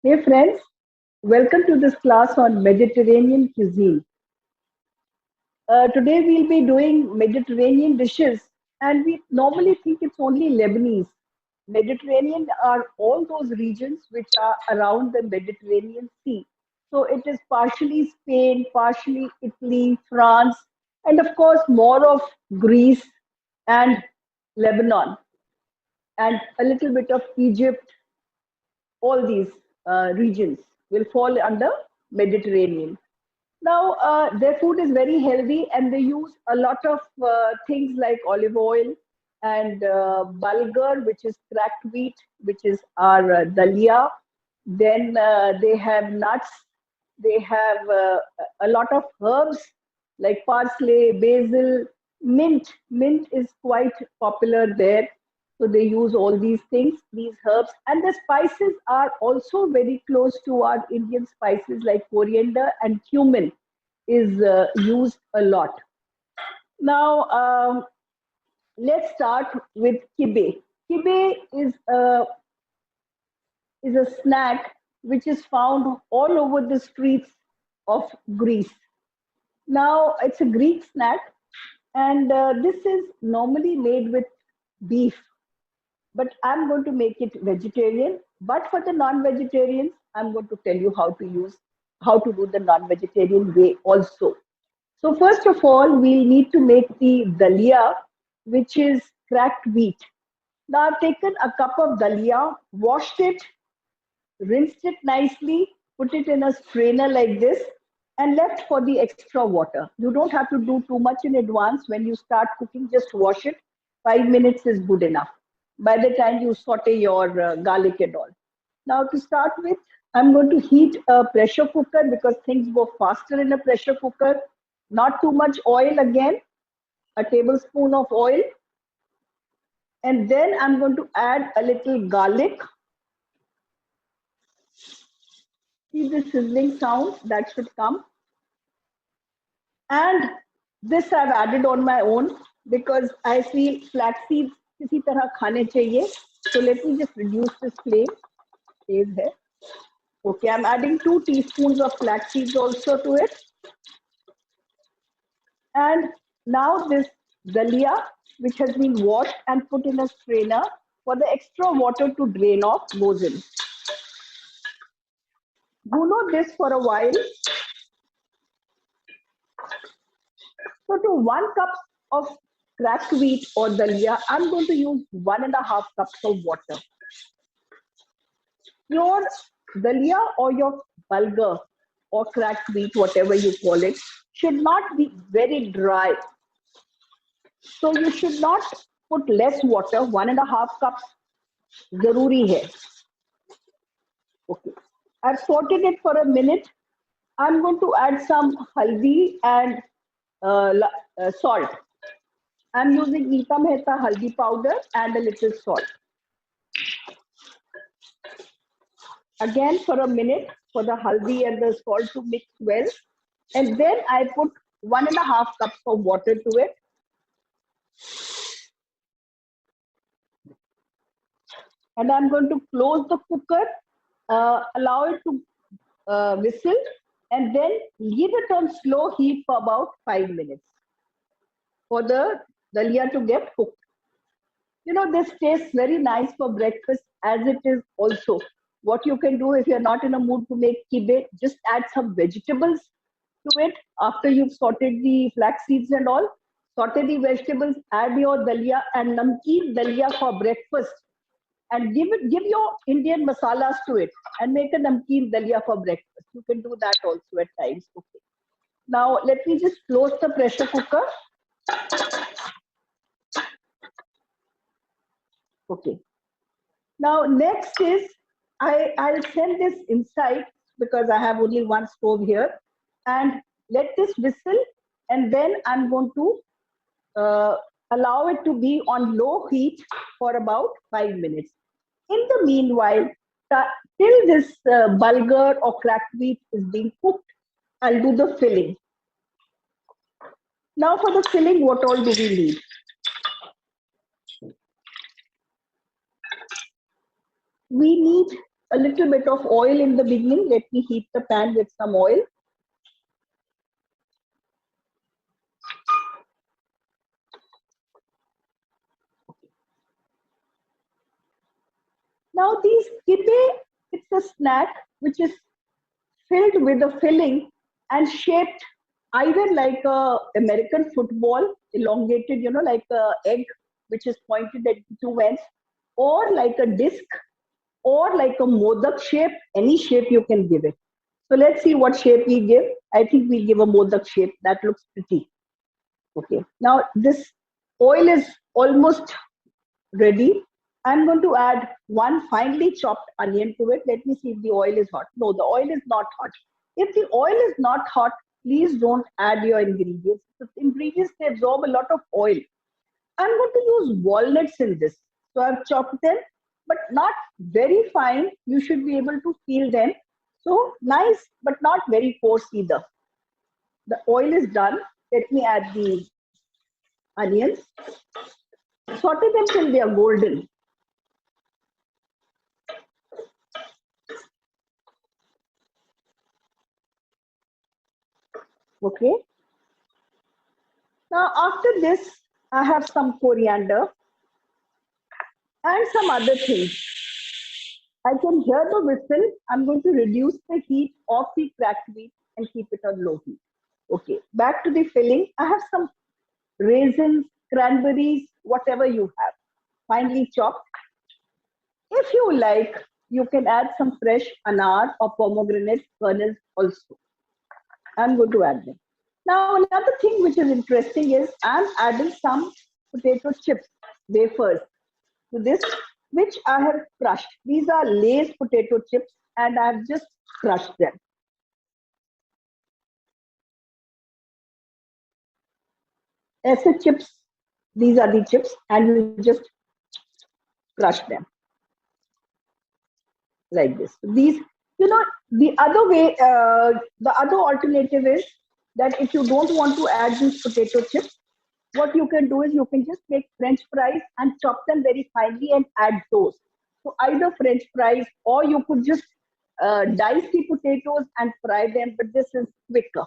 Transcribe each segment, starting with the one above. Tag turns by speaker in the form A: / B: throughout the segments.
A: Hey friends, welcome to this class on Mediterranean cuisine. Today we'll be doing Mediterranean dishes, and we normally think it's only Lebanese. Mediterranean are all those regions which are around the Mediterranean Sea. So it is partially Spain, partially Italy, France, and of course more of Greece and Lebanon, and a little bit of Egypt. All these regions will fall under Mediterranean. Now, their food is very healthy and they use a lot of things like olive oil and Bulgar, which is cracked wheat, which is our Dalia. Then they have nuts. They have a lot of herbs like parsley, basil, mint. Mint is quite popular there. So they use all these things, these herbs. And the spices are also very close to our Indian spices like coriander and cumin is used a lot. Now, let's start with kibbeh. Kibbeh is a snack which is found all over the streets of Greece. Now, it's a Greek snack, and this is normally made with beef, but I'm going to make it vegetarian. But for the non-vegetarians, I'm going to tell you how to do the non-vegetarian way also. So first of all, we'll need to make the dalia, which is cracked wheat. Now I've taken a cup of dalia, washed it, rinsed it nicely, put it in a strainer like this, and left for the extra water. You don't have to do too much in advance. When you start cooking, just wash it. 5 minutes is good enough. By the time you saute your garlic and all. Now to start with, I'm going to heat a pressure cooker because things go faster in a pressure cooker. Not too much oil again, a tablespoon of oil. And then I'm going to add a little garlic. See the sizzling sound that should come. And this I've added on my own because I feel flax seeds किसी तरह खाने चाहिए. So let me just reduce this flame. तेज है. Okay, I'm adding 2 teaspoons of flax seeds also to it. And now this dalia, which has been washed and put in a strainer for the extra water to drain off, goes in. Bhuno this for a while. So to 1 cup of cracked wheat or dalia, I'm going to use 1.5 cups of water. Your dalia or your bulgur or cracked wheat, whatever you call it, should not be very dry. So you should not put less water. 1.5 cups zaruri hai. Okay. I've sauteed it for a minute. I'm going to add some haldi and salt. I'm using Nita Mehta haldi powder and a little salt. Again for a minute for the haldi and the salt to mix well. And then I put 1.5 cups of water to it. And I'm going to close the cooker, allow it to whistle, and then leave it on slow heat for about 5 minutes for the dalia to get cooked. You know, this tastes very nice for breakfast as it is also. What you can do if you're not in a mood to make kibbeh, just add some vegetables to it after you've sauteed the flax seeds and all. Saute the vegetables, add your dalia and namkeen dalia for breakfast, and give your Indian masalas to it and make a namkeen dalia for breakfast. You can do that also at times. Okay. Now let me just close the pressure cooker. Okay. Now next is I'll send this inside because I have only one stove here, and let this whistle, and then I'm going to allow it to be on low heat for about 5 minutes. In the meanwhile, till this bulgur or cracked wheat is being cooked, I'll do the filling. Now for the filling, what all do we need? We need a little bit of oil in the beginning. Let me heat the pan with some oil. Now these kibbeh, it's a snack which is filled with a filling and shaped either like a American football, elongated, like a egg which is pointed at two ends, or like a disc, or like a modak shape, any shape you can give it. So let's see what shape we give. I think we give a modak shape. That looks pretty. Okay. Now this oil is almost ready. I'm going to add one finely chopped onion to it. Let me see if the oil is hot. No, the oil is not hot. If the oil is not hot, please don't add your ingredients. The ingredients, they absorb a lot of oil. I'm going to use walnuts in this. So I've chopped them, but not very fine. You should be able to feel them. So nice, but not very coarse either. The oil is done. Let me add the onions. Saute them till they are golden. Okay. Now after this, I have some coriander and some other things. I can hear the whistle. I'm going to reduce the heat of the cracked wheat and keep it on low heat. Okay, back to the filling. I have some raisins, cranberries, whatever you have, finely chopped. If you like, you can add some fresh anar or pomegranate kernels also. I'm going to add them. Now, another thing which is interesting is I'm adding some potato chips, wafers to this, which I have crushed. These are Lay's potato chips, and I've just crushed them. As chips, these are the chips, and you just crush them like this. These, the other way, the other alternative is that if you don't want to add these potato chips, what you can do is you can just make French fries and chop them very finely and add those. So either French fries, or you could just dice the potatoes and fry them, but this is quicker.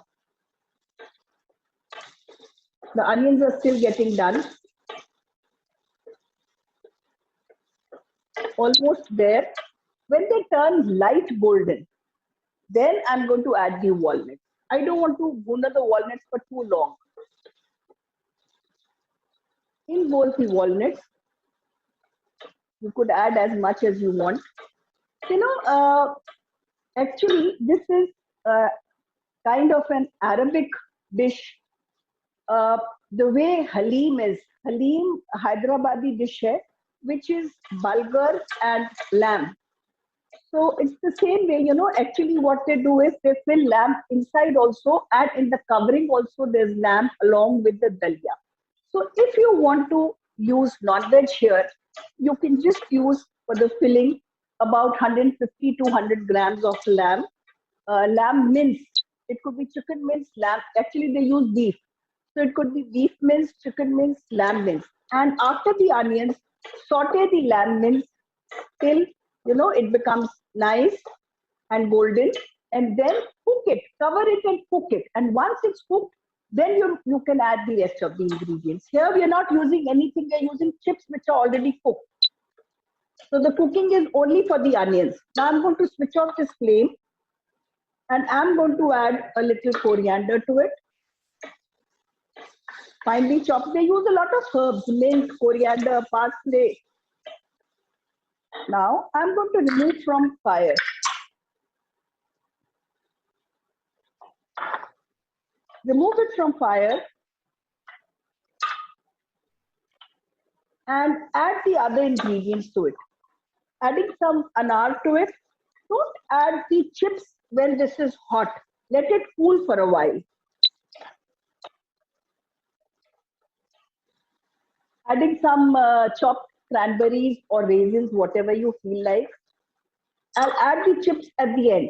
A: The onions are still getting done. Almost there. When they turn light golden, then I'm going to add the walnuts. I don't want to gunna the walnuts for too long. In both the walnuts, you could add as much as you want. Actually, this is kind of an Arabic dish. The way Halim Hyderabadi dish hai, which is Bulgar and lamb. So it's the same way, actually what they do is they fill lamb inside also, and in the covering also there's lamb along with the dalia. So if you want to use non-veg here, you can just use for the filling about 150 to 100 grams of lamb. Lamb minced. It could be chicken minced, lamb. Actually, they use beef. So it could be beef minced, chicken minced, lamb minced. And after the onions, saute the lamb mince till it becomes nice and golden, and then cook it, cover it and cook it. And once it's cooked, then you can add the rest of the ingredients. Here we are not using anything, we are using chips which are already cooked. So the cooking is only for the onions. Now I'm going to switch off this flame, and I'm going to add a little coriander to it. Finely chopped. They use a lot of herbs, mint, coriander, parsley. Now I'm going to remove from fire. Remove it from fire and add the other ingredients to it. Adding some anar to it. Don't add the chips when this is hot. Let it cool for a while. Adding some chopped cranberries or raisins, whatever you feel like. I'll add the chips at the end.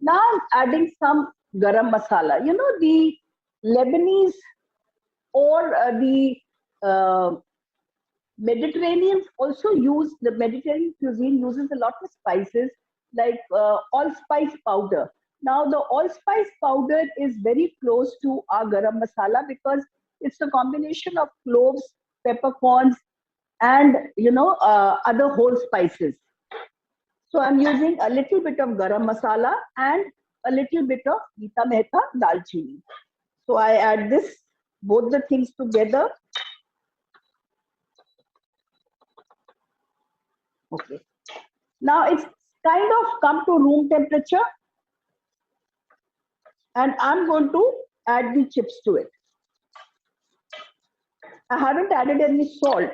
A: Now I'm adding some garam masala. The Lebanese or the Mediterraneans also use, the Mediterranean cuisine uses a lot of spices. like allspice powder. Now, the allspice powder is very close to our garam masala because it's a combination of cloves, peppercorns, and other whole spices. So I'm using a little bit of garam masala and a little bit of Nita Mehta dalchini. So I add this, both the things together. Okay. Now it's kind of come to room temperature, and I'm going to add the chips to it. I haven't added any salt.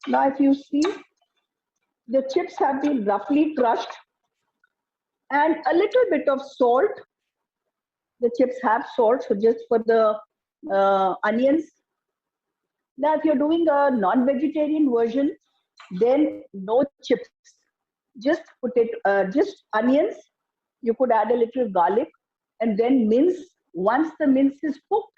A: Now if you see, the chips have been roughly crushed and a little bit of salt. The chips have salt, so just for the onions. Now if you're doing a non-vegetarian version, then no chips. Just put it, just onions. You could add a little garlic and then mince. Once the mince is cooked,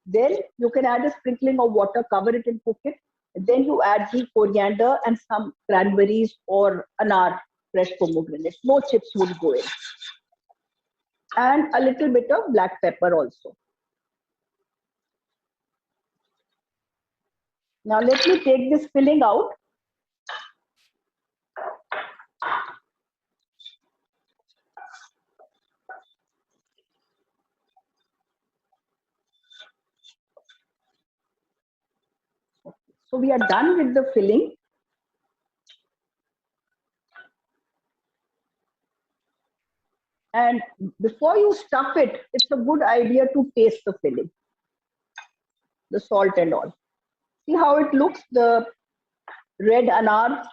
A: then you can add a sprinkling of water, cover it and cook it. And then you add the coriander and some cranberries or Anar, fresh pomegranate. No chips would go in. And a little bit of black pepper also. Now let me take this filling out. So we are done with the filling. And before you stuff it, it's a good idea to taste the filling, the salt and all. See how it looks, the red anar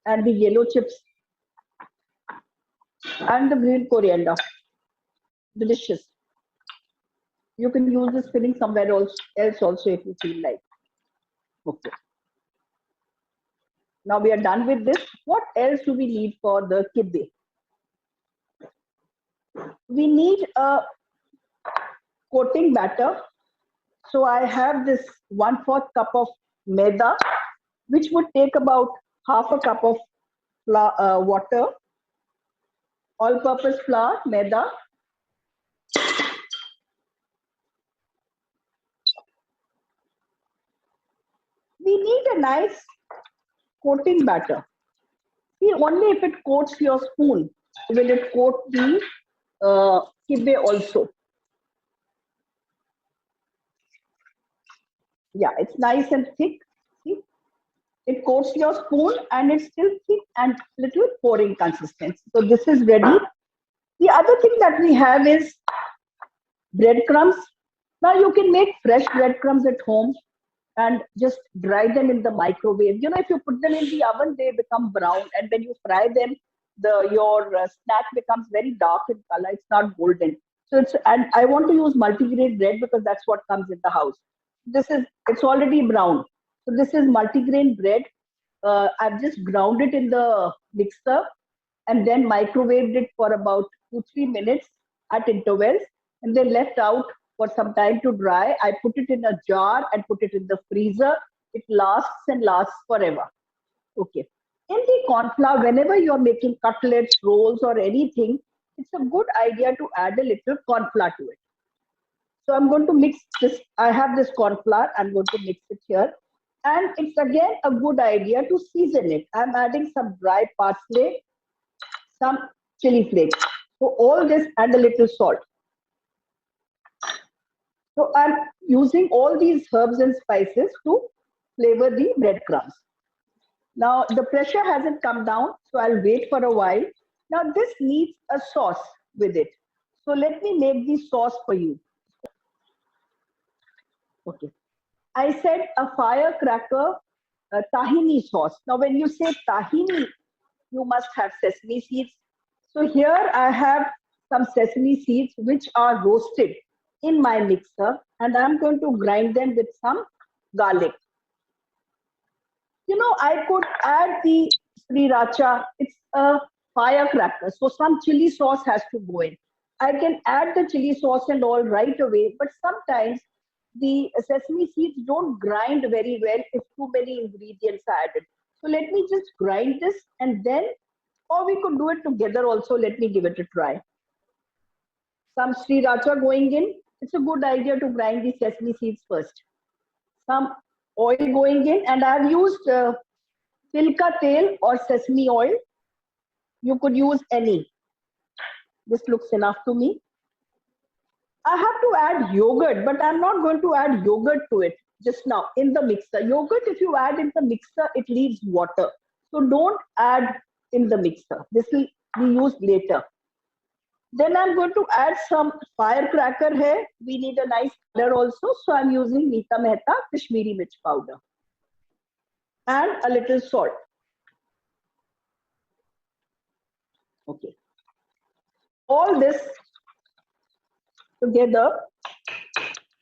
A: and the yellow chips and the green coriander. Delicious. You can use this filling somewhere else also if you feel like. Okay. Now we are done with this. What else do we need for the kibbeh? We need a coating batter. So I have this 1/4 cup of maida, which would take about half a cup of water, all-purpose flour, maida. We need a nice coating batter. See, only if it coats your spoon will it coat the kibbeh also. Yeah, it's nice and thick. See, it coats your spoon and it's still thick and little pouring consistency. So this is ready. The other thing that we have is breadcrumbs. Now you can make fresh breadcrumbs at home and just dry them in the microwave. You know, if you put them in the oven, they become brown, and when you fry them, your snack becomes very dark in color. It's not golden. So and I want to use multigrain bread because that's what comes in the house. It's already brown. So this is multigrain bread. I've just ground it in the mixer and then microwaved it for about 2-3 minutes at intervals, and then left out for some time to dry. I put it in a jar and put it in the freezer. It lasts and lasts forever. Okay. In the cornflour, whenever you're making cutlets, rolls, or anything, it's a good idea to add a little cornflour to it. So I'm going to mix this. I have this cornflour. I'm going to mix it here. And it's again a good idea to season it. I'm adding some dry parsley, some chili flakes. So all this and a little salt. So I'm using all these herbs and spices to flavor the breadcrumbs. Now the pressure hasn't come down, so I'll wait for a while. Now this needs a sauce with it. So let me make the sauce for you. Okay. I said a firecracker tahini sauce. Now when you say tahini, you must have sesame seeds. So here I have some sesame seeds which are roasted in my mixer, and I'm going to grind them with some garlic. You know, I could add the sriracha. It's a firecracker, so some chili sauce has to go in. I can add the chili sauce and all right away, but sometimes the sesame seeds don't grind very well if too many ingredients are added. So let me just grind this and then Or we could do it together also. Let me give it a try. Some sriracha going in. It's a good idea to grind the sesame seeds first. Some oil going in, and I've used tilka tel or sesame oil. You could use any. This looks enough to me. I have to add yogurt, but I'm not going to add yogurt to it just now in the mixer. Yogurt, if you add in the mixer, it leaves water. So don't add in the mixer. This will be used later. Then I'm going to add some firecracker here. We need a nice color also. So I'm using Nita Mehta Kashmiri Mirch powder. And a little salt. Okay. All this together,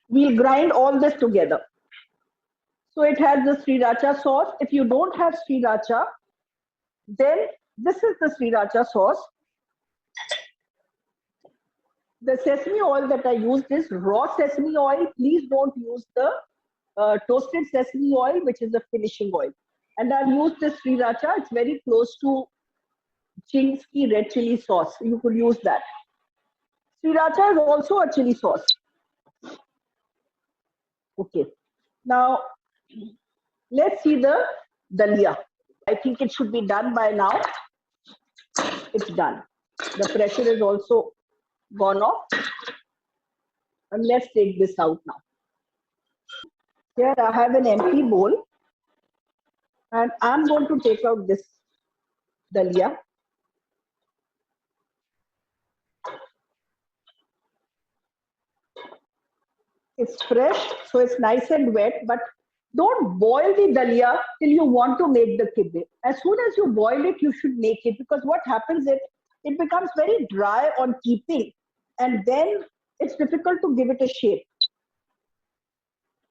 A: we'll grind all this together. So it has the sriracha sauce. If you don't have sriracha, then this is the sriracha sauce. The sesame oil that I used is raw sesame oil. Please don't use the toasted sesame oil, which is the finishing oil. And I've used the sriracha. It's very close to Ching's red chili sauce. You could use that. Sriracha is also a chili sauce. Okay. Now, let's see the dalia. I think it should be done by now. It's done. The pressure is also gone off. And let's take this out now. Here I have an empty bowl. And I'm going to take out this dalia. It's fresh, so it's nice and wet, but don't boil the dalia till you want to make the kibbeh. As soon as you boil it, you should make it, because what happens is it becomes very dry on keeping, and then it's difficult to give it a shape.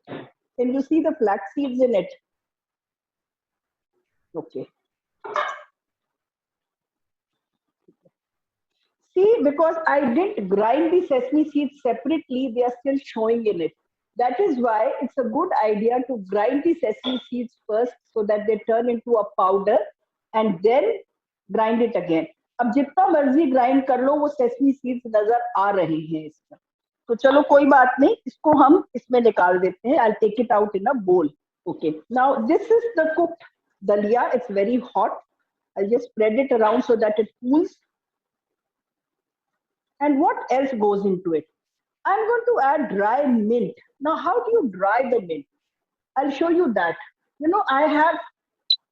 A: Can you see the flax seeds in it? Okay. See, because I didn't grind the sesame seeds separately, they are still showing in it. That is why it's a good idea to grind the sesame seeds first so that they turn into a powder and then grind it again. अब जितना मर्जी grind कर लो वो sesame seeds नजर आ रहे हैं इसमें. तो चलो कोई बात नहीं, इसको हम इसमें निकाल देते हैं. I'll take it out in a bowl. Okay. Now this is the cooked dalia. It's very hot. I'll just spread it around so that it cools. And what else goes into it? I'm going to add dry mint. Now, how do you dry the mint? I'll show you that. You know, I have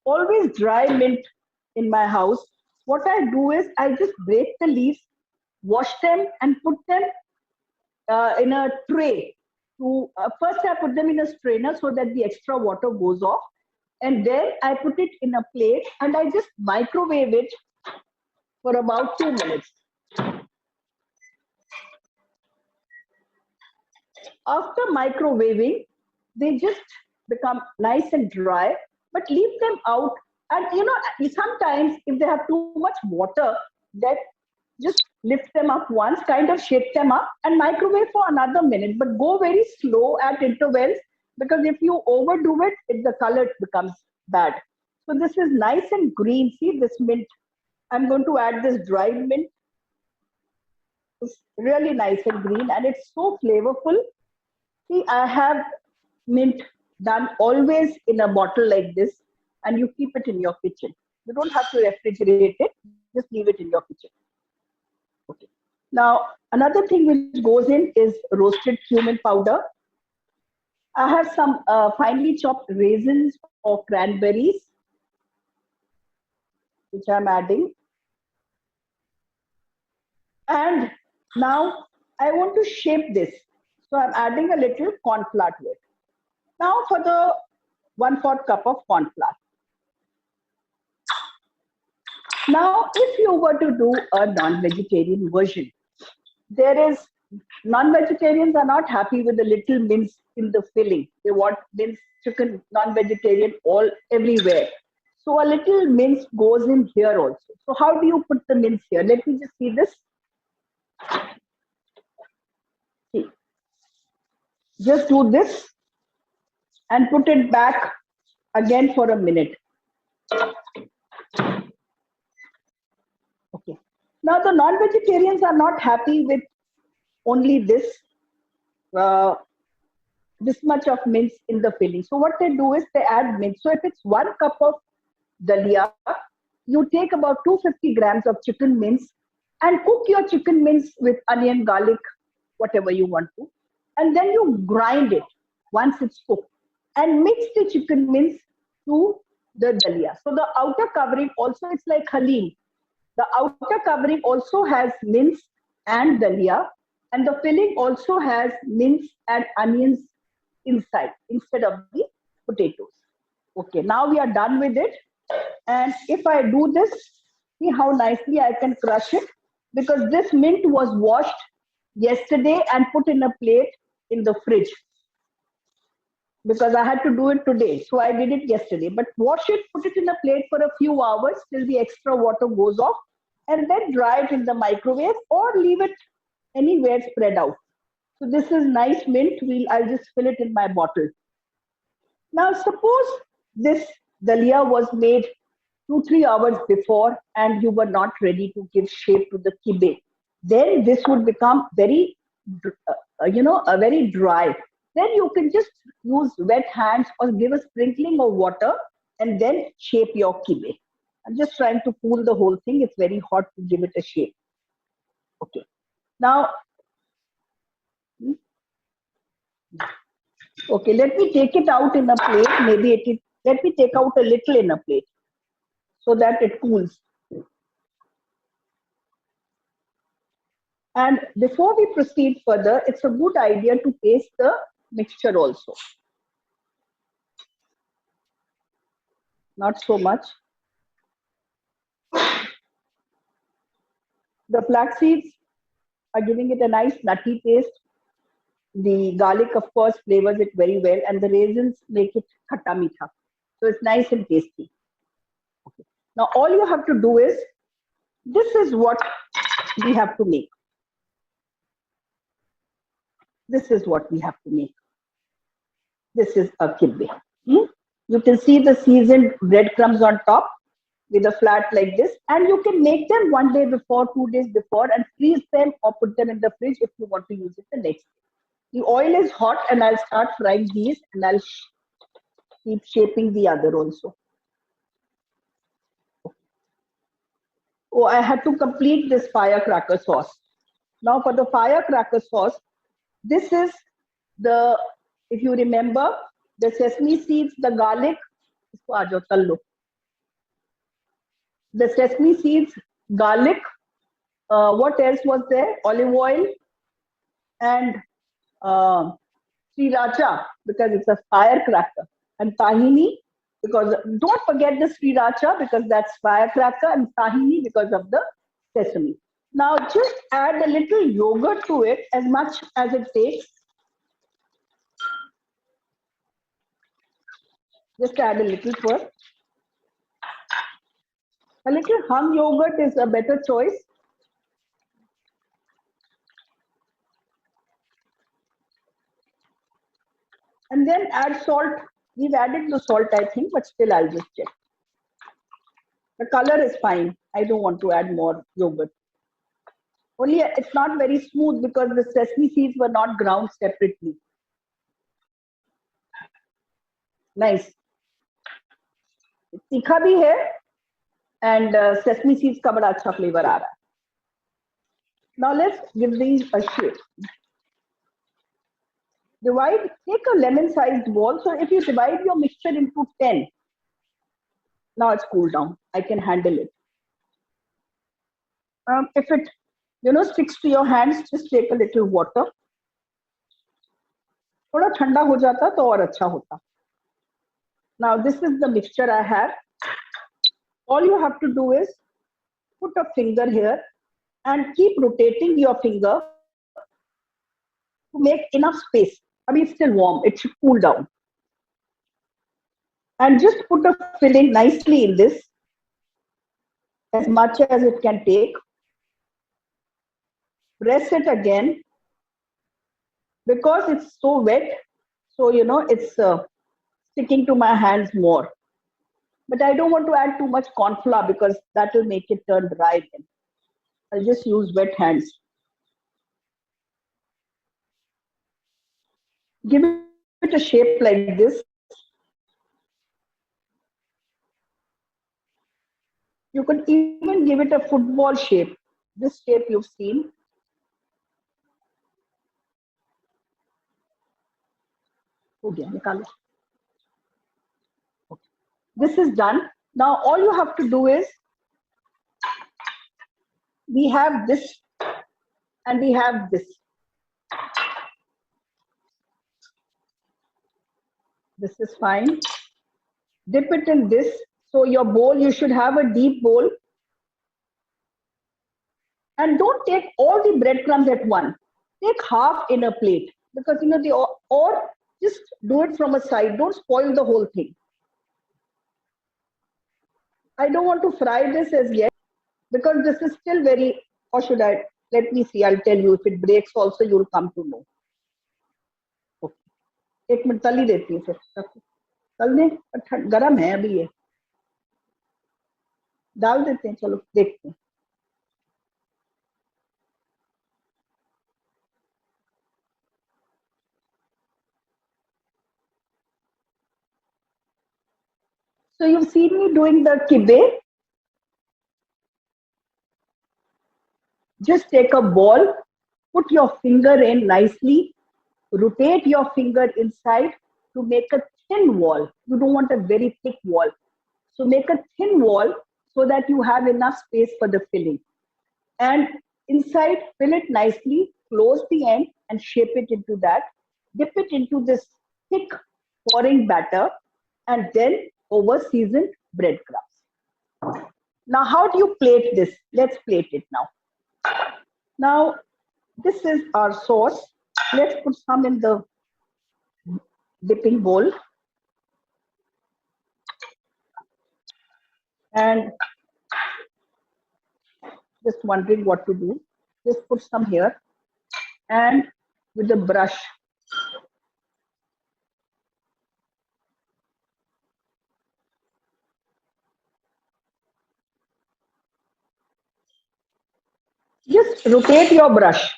A: always dry mint in my house. What I do is I just break the leaves, wash them, and put them in a tray. First, I put them in a strainer so that the extra water goes off. And then I put it in a plate and I just microwave it for about 2 minutes. After microwaving, they just become nice and dry, but leave them out. And you know, sometimes if they have too much water, that just lift them up once, kind of shake them up and microwave for another minute, but go very slow at intervals, because if you overdo it, the color becomes bad. So this is nice and green. See this mint. I'm going to add this dried mint. It's really nice and green and it's so flavorful. See, I have mint done always in a bottle like this, and you keep it in your kitchen. You don't have to refrigerate it, just leave it in your kitchen. Okay. Now, another thing which goes in is roasted cumin powder. I have some finely chopped raisins or cranberries, which I'm adding. And now I want to shape this. So I'm adding a little cornflour to it. Now for the 1/4 cup of cornflour. Now, if you were to do a non-vegetarian version, non-vegetarians are not happy with the little mince in the filling. They want mince chicken, non-vegetarian, all everywhere. So a little mince goes in here also. So how do you put the mince here? Let me just see this. See. Just do this and put it back again for a minute. Now the non-vegetarians are not happy with only uh, this much of mince in the filling. So what they do is they add mince. So if it's 1 cup of dalia, you take about 250 grams of chicken mince and cook your chicken mince with onion, garlic, whatever you want to. And then you grind it once it's cooked and mix the chicken mince to the dalia. So the outer covering also, it's like halim. The outer covering also has mince and dalia, and the filling also has mince and onions inside instead of the potatoes. Okay, now we are done with it. And if I do this, see how nicely I can crush it, because this mint was washed yesterday and put in a plate in the fridge, because I had to do it today. So I did it yesterday. But wash it, put it in a plate for a few hours till the extra water goes off, and then dry it in the microwave or leave it anywhere spread out. So this is nice mint. I'll just fill it in my bottle. Now suppose this dalia was made 2-3 hours before and you were not ready to give shape to the kibbeh. Then this would become very, very dry. Then you can just use wet hands or give a sprinkling of water and then shape your kibbeh. I'm just trying to cool the whole thing. It's very hot to give it a shape. Okay. Now, okay, let me take it out in a plate. Let me take out a little in a plate so that it cools. And before we proceed further, it's a good idea to taste the mixture also. Not so much. The flax seeds are giving it a nice nutty taste. The garlic, of course, flavors it very well, and the raisins make it khatta meetha. So it's nice and tasty. Okay. Now all you have to do is, this is what we have to make. This is what we have to make. This is a kibbeh. You can see the seasoned breadcrumbs on top with a flat like this, and you can make them 1 day before, 2 days before, and freeze them or put them in the fridge if you want to use it the next day. The oil is hot, and I'll start frying these, and I'll keep shaping the other also. Oh, I had to complete this firecracker sauce. Now for the firecracker sauce, this is the, if you remember, the sesame seeds, the garlic, the sesame seeds, garlic, what else was there? Olive oil and sriracha, because it's a firecracker, and tahini, because don't forget the sriracha, because that's firecracker, and tahini because of the sesame. Now just add a little yogurt to it, as much as it takes. Just add a little first. A little hum yogurt is a better choice. And then add salt. We've added the salt, I think, but still I'll just check. The color is fine. I don't want to add more yogurt. Only it's not very smooth because the sesame seeds were not ground separately. Nice. तीखा भी है, and sesame seeds का बड़ा अच्छा flavor आ रहा है. Now let's give these a shape. Divide, take a lemon-sized ball. So if you divide your mixture into 10, now it's cooled down. I can handle it. If it, sticks to your hands, just take a little water. थोड़ा ठंडा हो जाता तो और अच्छा होता. Now this is the mixture I have. All you have to do is put a finger here and keep rotating your finger to make enough space. I mean, it's still warm. It should cool down. And just put a filling nicely in this, as much as it can take. Press it again. Because it's so wet, so it's sticking to my hands more. But I don't want to add too much cornflour because that will make it turn dry again. I'll just use wet hands. Give it a shape like this. You could even give it a football shape. This shape you've seen. हो गया, निकालो. Okay. This is done. Now all you have to do is, we have this and we have this. This is fine. Dip it in this. So your bowl, you should have a deep bowl. And don't take all the breadcrumbs at once. Take half in a plate, because you know or just do it from a side. Don't spoil the whole thing. I don't want to fry this as yet because this is still very. Or should I? Let me see. I'll tell you. If it breaks, also you'll come to know. Okay. एक minute तल ही देती हूँ फिर. तल दें. गरम है अभी ये. डाल देते हैं. चलो देखते हैं. So you've seen me doing the kibbeh. Just take a ball, put your finger in nicely, rotate your finger inside to make a thin wall. You don't want a very thick wall. So make a thin wall so that you have enough space for the filling. And inside, fill it nicely, close the end and shape it into that. Dip it into this thick pouring batter and then over seasoned breadcrumbs. Now, how do you plate this? Let's plate it now. Now, this is our sauce. Let's put some in the dipping bowl. And just wondering what to do. Just put some here. And with the brush, just rotate your brush.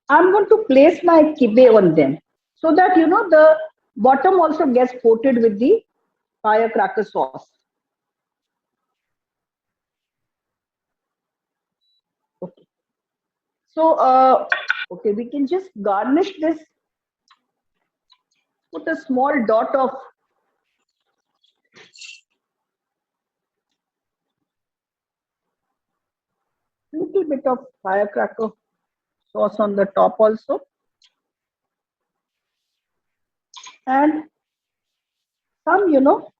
A: I'm going to place my kibbeh on them so that you know the bottom also gets coated with the firecracker sauce. Okay. So, okay, we can just garnish this. Put a small dot of little bit of firecracker sauce on the top also. And some, you know,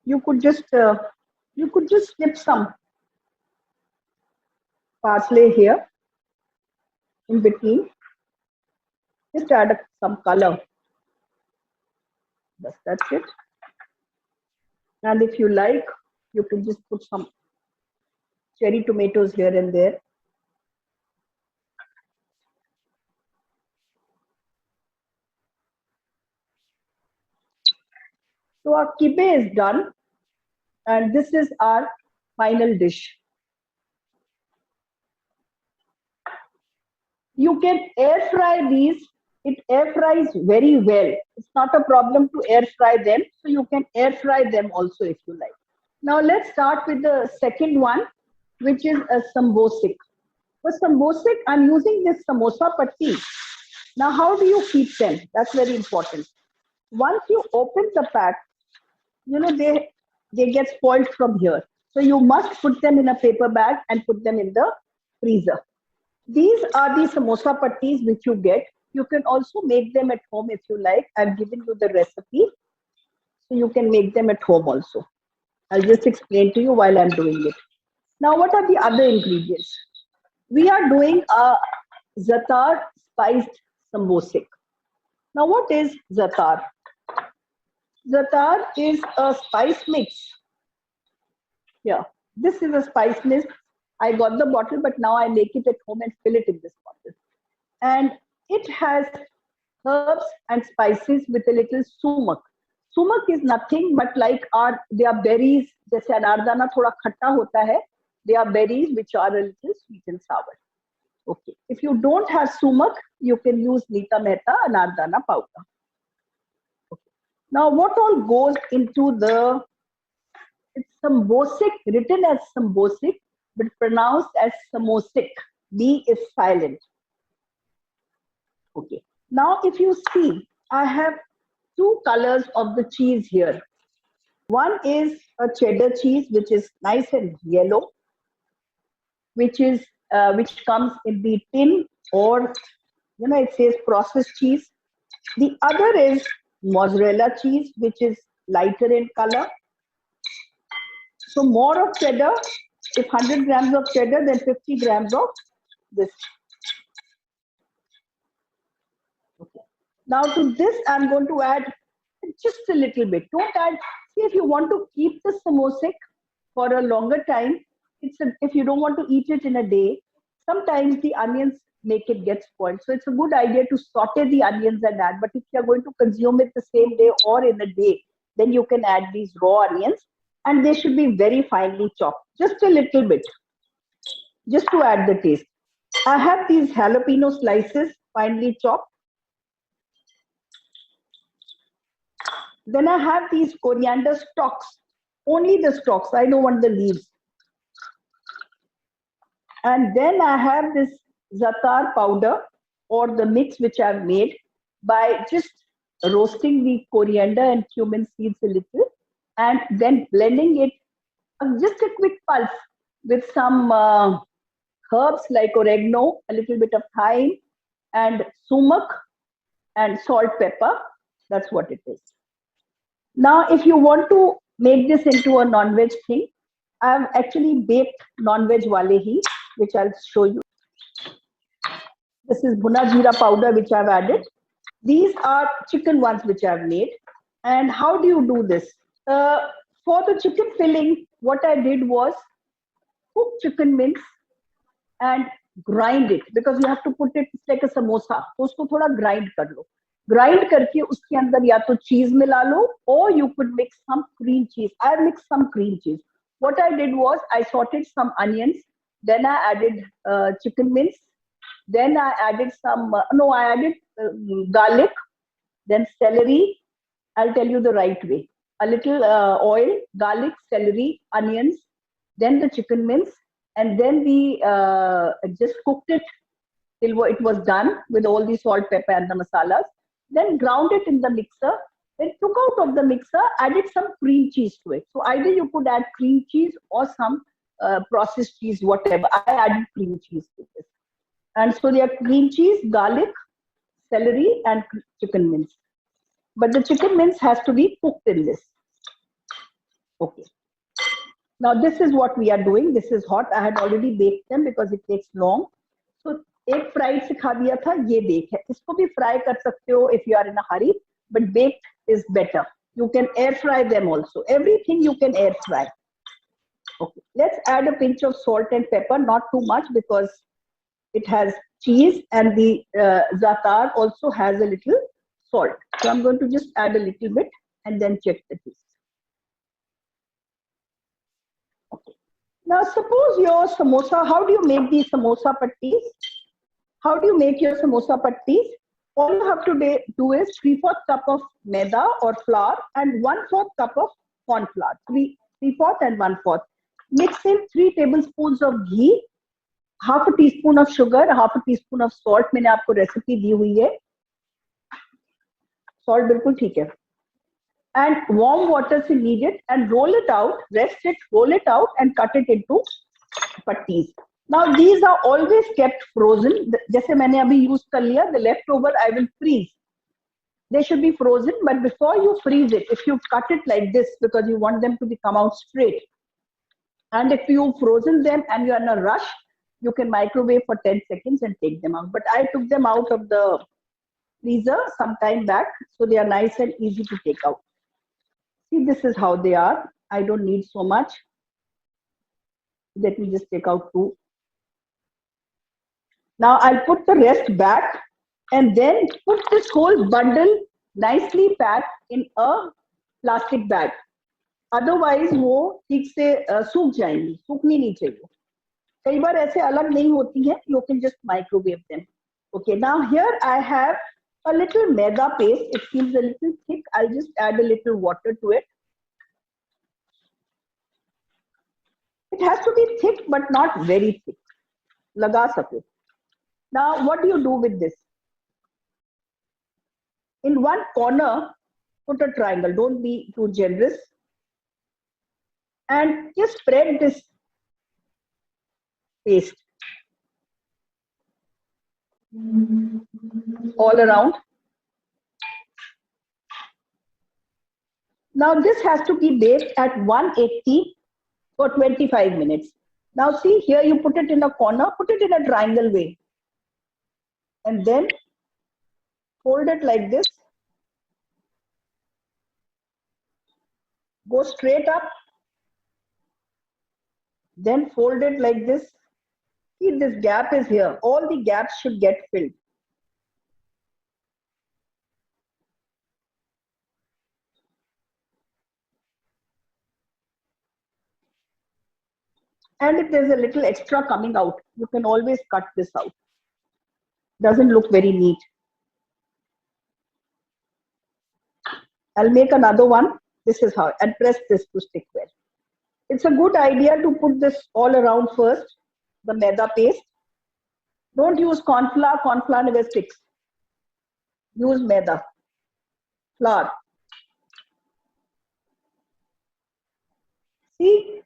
A: you could just snip some parsley here in between. Just add some color. That's it. And if you like, you can just put some cherry tomatoes here and there. So our kibbeh is done, and this is our final dish. You can air fry these. It air fries very well. It's not a problem to air fry them. So you can air fry them also if you like. Now let's start with the second one, which is a sambosik. For sambosik, I'm using this samosa patti. Now, how do you keep them? That's very important. Once you open the pack, you know, they get spoiled from here. So you must put them in a paper bag and put them in the freezer. These are the samosa pattis which you get. You can also make them at home if you like. I've given you the recipe. So you can make them at home also. I'll just explain to you while I'm doing it. Now, what are the other ingredients? We are doing a zatar spiced sambosik. Now, what is zatar? Zatar is a spice mix. Yeah, this is a spice mix I got the bottle, but now I make it at home and fill it in this bottle. And it has herbs and spices with a little sumak. Sumak is nothing but like they are berries. जैसे अनारदाना थोड़ा खट्टा होता है. They are berries which are a little sweet and sour. Okay. If you don't have sumak, you can use Nita Mehta anardana powder. Okay. Now, what all goes into it's sambosik, written as sambosik, but pronounced as samosik. B is silent. Okay. Now, if you see, I have two colors of the cheese here. One is a cheddar cheese, which is nice and yellow, which comes in the tin, or it says processed cheese. The other is mozzarella cheese, which is lighter in color. So more of cheddar. If 100 grams of cheddar, then 50 grams of this. Okay. Now to this, I'm going to add just a little bit. Don't add. See, if you want to keep the samosik for a longer time, if you don't want to eat it in a day, sometimes the onions make it get spoiled. So it's a good idea to saute the onions and add. But if you're going to consume it the same day or in a day, then you can add these raw onions, and they should be very finely chopped, just a little bit, just to add the taste. I have these jalapeno slices finely chopped. Then I have these coriander stalks, only the stalks. I don't want the leaves. And then I have this za'atar powder, or the mix which I've made by just roasting the coriander and cumin seeds a little, and then blending it, just a quick pulse with some herbs like oregano, a little bit of thyme, and sumac, and salt, pepper. That's what it is. Now, if you want to make this into a non-veg thing, I've actually baked non-veg wale hi, which I'll show you. This is bhuna jeera powder which I've added. These are chicken ones which I've made. And how do you do this? For the chicken filling, what I did was cook chicken mince and grind it, because you have to put it, it's like a samosa. तो उसको थोड़ा grind कर लो. Grind करके उसके अंदर या तो cheese मिला लो, or you could mix some cream cheese. I mixed some cream cheese. What I did was I sauteed some onions, then I added chicken mince, then I added I added garlic, then celery. I'll tell you the right way. A little oil, garlic, celery, onions, then the chicken mince, and then we just cooked it till it was done with all the salt, pepper, and the masalas. Then ground it in the mixer. Then took out of the mixer, added some cream cheese to it. So either you could add cream cheese or some processed cheese, whatever. I added cream cheese to this. And so they are cream cheese, garlic, celery, and chicken mince. But the chicken mince has to be cooked in this. Okay. Now this is what we are doing. This is hot. I had already baked them because it takes long. So एक fried सिखा दिया था, ये bake है. इसको भी fry कर सकते हो if you are in a hurry, but baked is better. You can air fry them also. Everything you can air fry. Okay. Let's add a pinch of salt and pepper, not too much because it has cheese, and the za'atar also has a little salt. So I'm going to just add a little bit and then check the taste. Okay. Now suppose your samosa, how do you make these samosa patties? How do you make your samosa patties? All you have to do is 3/4 cup of maida or flour and 1/4 cup of corn flour. 3/4 and 1/4. Mix in 3 tablespoons of ghee, half a teaspoon of sugar, half a teaspoon of salt. मैंने आपको recipe दी हुई है. Salt बिल्कुल ठीक है. And warm water से knead it and roll it out, rest it, roll it out and cut it into patties. Now these are always kept frozen. जैसे मैंने अभी use कर लिया, the leftover I will freeze. They should be frozen, but before you freeze it, if you cut it like this because you want them to come out straight, and if you've frozen them and you're in a rush, you can microwave for 10 seconds and take them out. But I took them out of the freezer some time back, so they are nice and easy to take out. See, this is how they are. I don't need so much. Let me just take out two. Now I'll put the rest back and then put this whole bundle nicely packed in a plastic bag. Otherwise वो ठीक से सूख जाएंगी, सूखनी नहीं चाहिए. कई बार ऐसे अलग नहीं होती हैं. You can just microwave them. Okay, now here I have a little maida paste. It seems a little thick. I'll just add a little water to it. It has to be thick but not very thick. लगा सके. Now what do you do with this? In one corner, put a triangle. Don't be too generous. And just spread this paste all around. Now this has to be baked at 180 for 25 minutes. Now see here, you put it in a corner, put it in a triangle way. And then fold it like this. Go straight up. Then fold it like this. See, this gap is here. All the gaps should get filled. And if there's a little extra coming out, you can always cut this out. Doesn't look very neat. I'll make another one. This is how, and press this to stick well. It's a good idea to put this all around first, the maida paste. Don't use cornflour. Cornflour never sticks. Use maida, flour. See,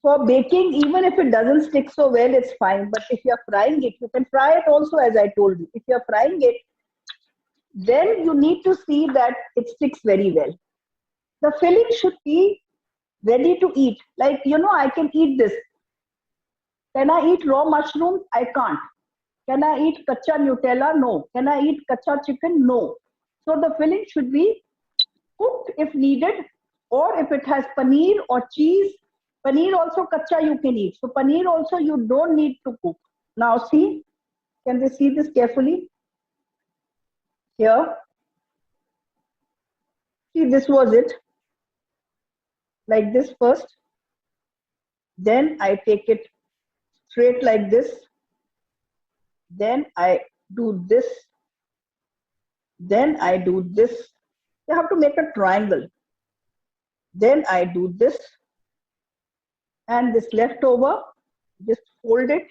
A: for baking, even if it doesn't stick so well, it's fine. But if you're frying it, you can fry it also, as I told you. If you're frying it, then you need to see that it sticks very well. The filling should be ready to eat. Like, you know, I can eat this. Can I eat raw mushrooms? I can't. Can I eat kacha Nutella? No. Can I eat kacha chicken? No. So the filling should be cooked if needed, or if it has paneer or cheese. Paneer also kacha you can eat. So paneer also you don't need to cook. Now see, can they see this carefully? Here. See, this was it. Like this first. Then I take it straight like this. Then I do this. Then I do this. You have to make a triangle. Then I do this. And this leftover, just fold it.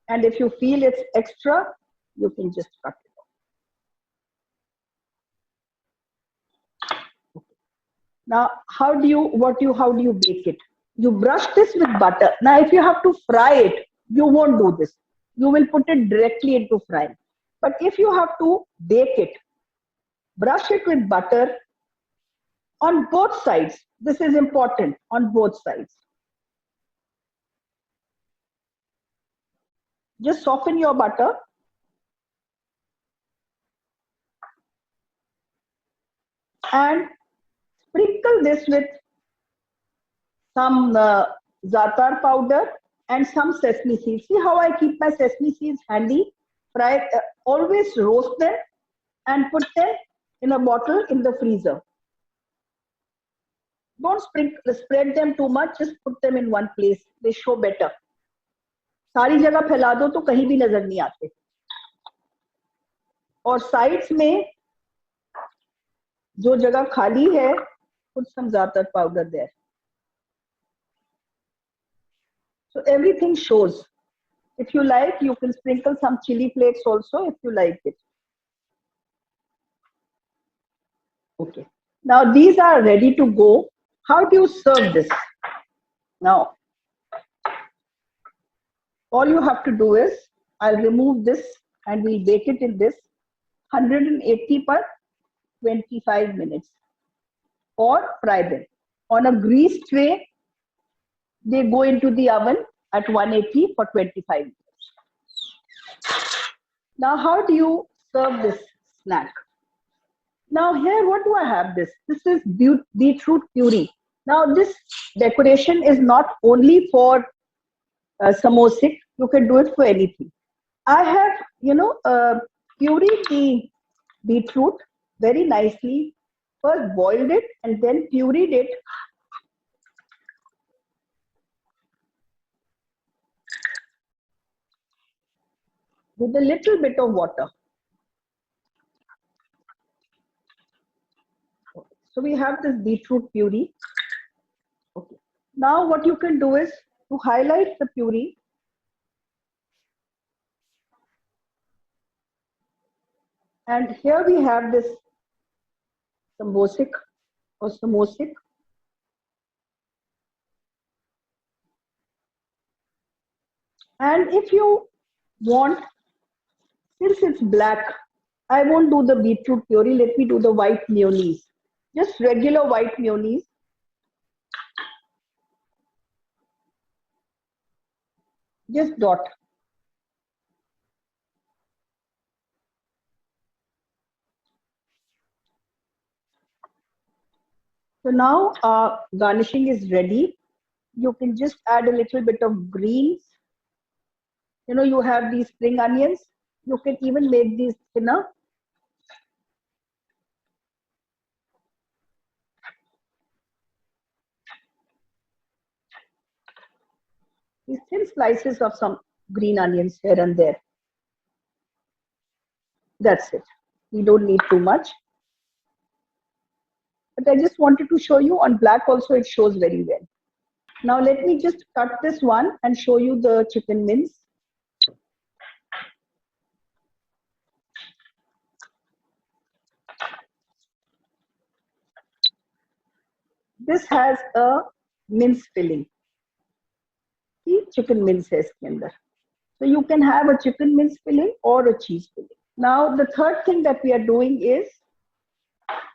A: And if you feel it's extra, you can just cut it off. Okay. Now, how do you bake it? You brush this with butter. Now, if you have to fry it, you won't do this. You will put it directly into frying. But if you have to bake it, brush it with butter on both sides. This is important, on both sides. Just soften your butter. And sprinkle this with some za'atar powder and some sesame seeds. See how I keep my sesame seeds handy? Fry, always roast them and put them in a bottle in the freezer. Don't spread them too much, just put them in one place. They show better. सारी जगह फैला दो तो कहीं भी नजर नहीं आते. और साइड्स में जो जगह खाली है, put some za'atar powder there. So everything shows. If you like, you can sprinkle some chili flakes also if you like it. Okay. Now these are ready to go. How do you serve this? Now, all you have to do is, I'll remove this and we'll bake it in this 180 per 25 minutes. Or fry them. On a greased tray, they go into the oven at 180 for 25 minutes. Now, how do you serve this snack? Now here, what do I have this? This is beetroot puree. Now this decoration is not only for samosik, you can do it for anything. I have, pureed the beetroot very nicely. First boiled it and then pureed it with a little bit of water. So we have this beetroot puree. Okay. Now what you can do is to highlight the puree. And here we have this samosik or samosik. And if you want, since it's black, I won't do the beetroot puree. Let me do the white mayonnaise. Just regular white mayonnaise. Just dot. So now garnishing is ready. You can just add a little bit of greens. You know, you have these spring onions. You can even make these thinner. These thin slices of some green onions here and there. That's it. You don't need too much. But I just wanted to show you on black also it shows very well. Now let me just cut this one and show you the chicken mince. This has a mince filling. See, chicken mince है इसके अंदर. So you can have a chicken mince filling or a cheese filling. Now the third thing that we are doing is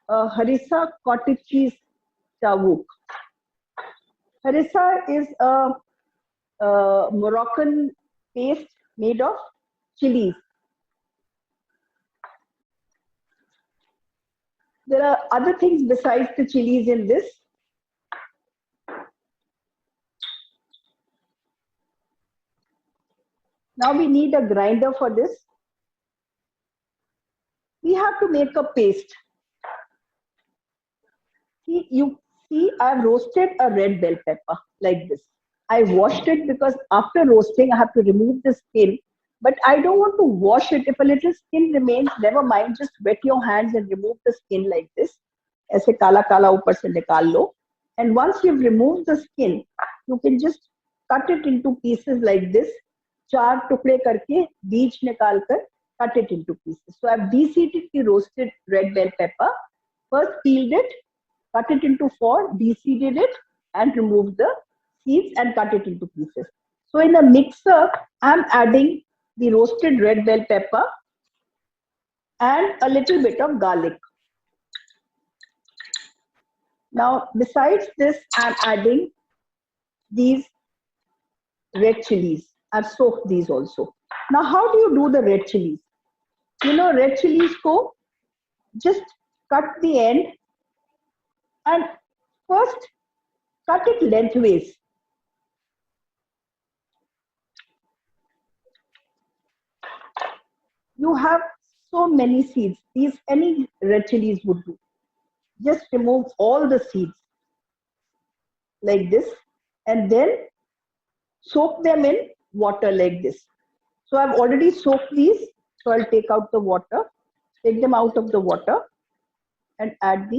A: harissa cottage cheese tawuk. Harissa is a Moroccan paste made of chilies. There are other things besides the chilies in this. Now we need a grinder for this. We have to make a paste. See, you see, I've roasted a red bell pepper like this. I washed it because after roasting, I have to remove the skin. But I don't want to wash it. If a little skin remains, never mind. Just wet your hands and remove the skin like this. ऐसे काला काला ऊपर से निकाल लो. And once you've removed the skin, you can just cut it into pieces like this. 4 टुकड़े करके बीज निकाल कर cut it into pieces. So I've de-seeded the roasted red bell pepper. First peeled it, cut it into 4, de-seeded it, and removed the seeds and cut it into pieces. So in a mixer, I'm adding the roasted red bell pepper and a little bit of garlic. Now, besides this, I'm adding these red chilies. I've soaked these also. Now, how do you do the red chilies? You know, red chilies ko just cut the end and first cut it lengthways. You have so many seeds. These any red chilies would do. Just remove all the seeds like this and then soak them in water like this. So I've already soaked these. So I'll take out the water, take them out of the water and I've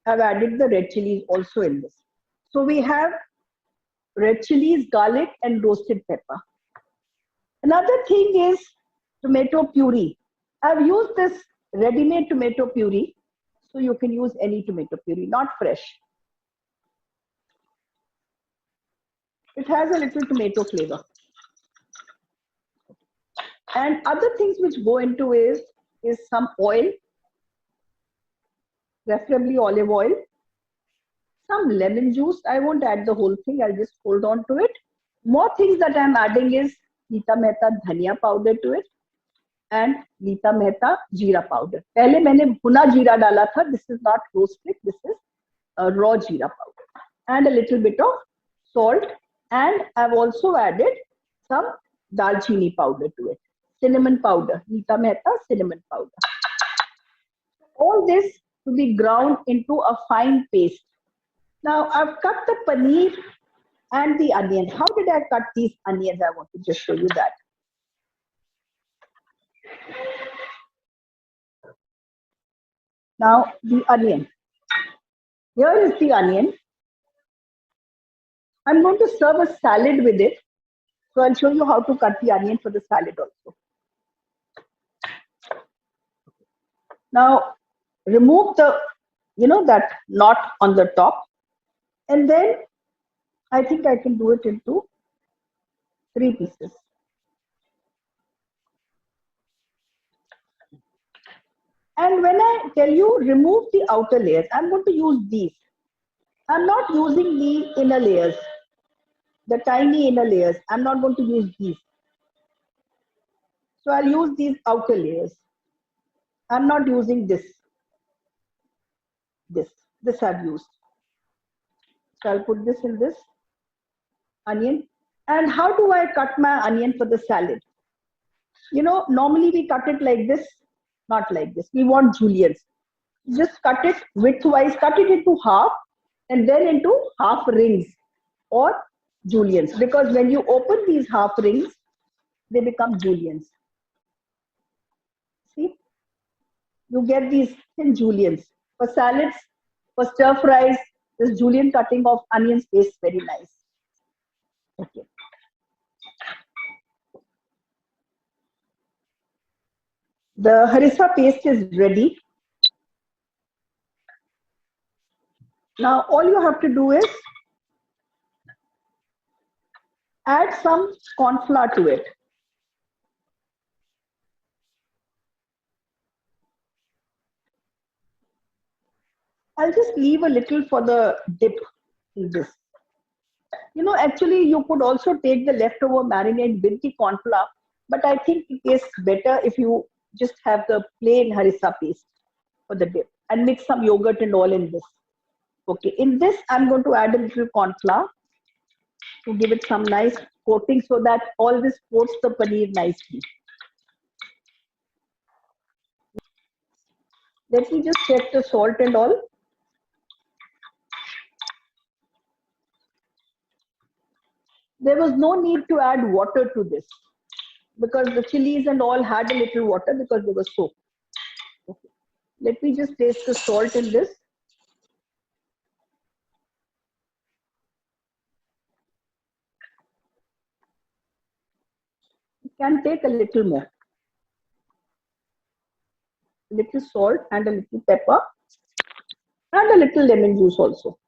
A: added the red chilies also in this. So we have red chilies, garlic and roasted pepper. Another thing is tomato puree. I've used this ready-made tomato puree. So you can use any tomato puree, not fresh. It has a little tomato flavor. And other things which go into is some oil, preferably olive oil, some lemon juice. I won't add the whole thing. I'll just hold on to it. More things that I'm adding is Nita Mehta dhania powder to it and Nita Mehta jeera powder. पहले मैंने भुना जीरा डाला था. This is not roasted. This is raw jeera powder and a little bit of salt. And I've also added some dalchini powder to it, cinnamon powder, Nita Mehta cinnamon powder. All this to be ground into a fine paste. Now I've cut the paneer and the onion. How did I cut these onions? I want to just show you that. Now the onion. Here is the onion. I'm going to serve a salad with it. So I'll show you how to cut the onion for the salad also. Now remove the, that knot on the top. And then I think I can do it into 3 pieces. And when I tell you remove the outer layers, I'm going to use these. I'm not using the inner layers, the tiny inner layers. I'm not going to use these. So I'll use these outer layers. I'm not using this. This I've used. So I'll put this in this onion. And how do I cut my onion for the salad? Normally we cut it like this, not like this. We want juliennes. Just cut it widthwise, cut it into half and then into half rings or juliennes. Because when you open these half rings, they become juliennes. See? You get these thin juliennes. For salads, for stir fries, this julienne cutting of onions tastes very nice. Okay. The harissa paste is ready. Now all you have to do is add some cornflour to it. I'll just leave a little for the dip in this. Actually you could also take the leftover marinade with the cornflour, but I think it tastes better if you just have the plain harissa paste for the dip and mix some yogurt and all in this. Okay, in this I'm going to add a little cornflour to give it some nice coating so that all this coats the paneer nicely. Let me just check the salt and all. There was no need to add water to this because the chilies and all had a little water because they were soaked. Okay. Let me just taste the salt in this. You can take a little more. A little salt and a little pepper and a little lemon juice also.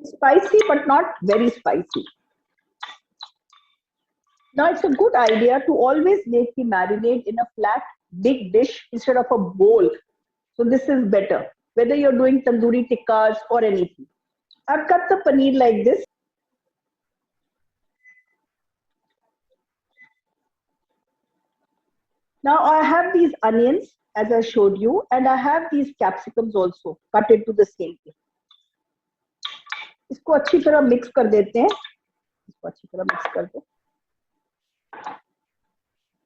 A: Spicy but not very spicy. Now it's a good idea to always make the marinade in a flat, big dish instead of a bowl. So this is better, whether you're doing tandoori tikkas or anything. I've cut the paneer like this. Now I have these onions as I showed you, and I have these capsicums also cut into the same way. इसको अच्छी तरह mix कर देते हैं. इसको अच्छी तरह mix कर दो.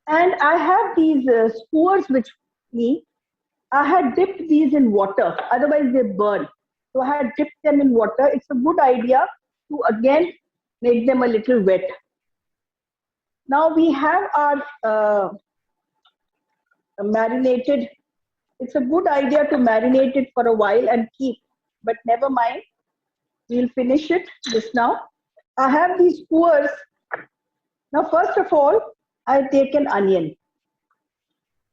A: And I have these skewers which me. I had dipped these in water, otherwise they burn. So I had dipped them in water. It's a good idea to again make them a little wet. Now we have our marinated. It's a good idea to marinate it for a while and keep, but never mind. We'll finish it just now. I have these skewers. Now, first of all, I take an onion.